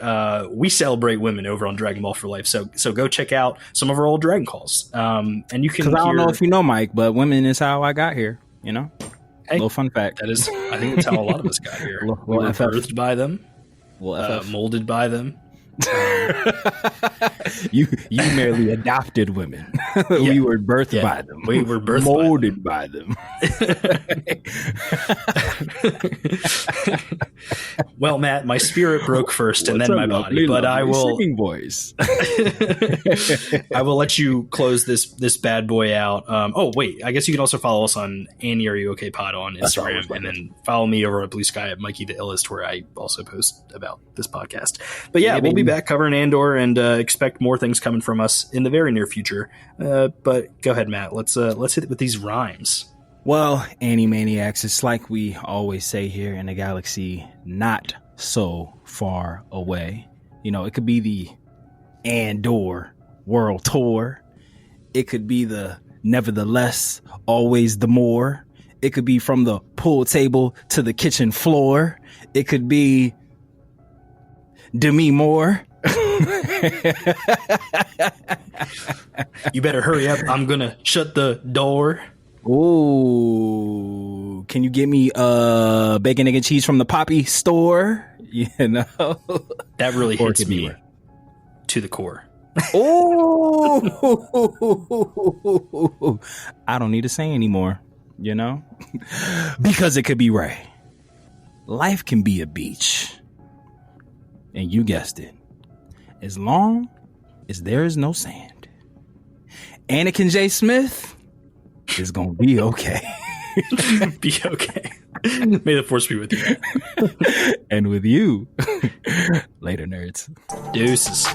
we celebrate women over on Dragon Ball for Life. So go check out some of our old Dragon Calls. And you can, because I don't know if you know, Mike, but women is how I got here. Little fun fact. That is, I think that's how a lot of us got here. Little We were FF. birthed by them, Well, molded by them. you merely adopted women. We were birthed by them. We were birthed molded by them. Well, Matt, my spirit broke first and then my body, but I will singing voice. I will let you close this bad boy out. Oh wait, I guess you can also follow us on Annie Are You Okay Pod on Instagram, and then follow me over at Blue Sky at Mikey the Illest, where I also post about this podcast. But yeah, we'll be back covering Andor, and expect more things coming from us in the very near future. But go ahead, Matt. Let's hit it with these rhymes. Well, Animaniacs, it's like we always say here in a galaxy not so far away. You know, it could be the Andor World Tour. It could be the Nevertheless, Always the More. It could be from the pool table to the kitchen floor. It could be Demi Moore. You better hurry up. I'm going to shut the door. Ooh, can you get me bacon, egg, and cheese from the Poppy store? You know, that really hits me me to the core. Oh, I don't need to say anymore, you know, because it could be Ray. Life can be a beach, and you guessed it, as long as there is no sand. Anakin J. Smith is gonna be okay. Be okay. May the force be with you. And with you. Later, nerds. Deuces.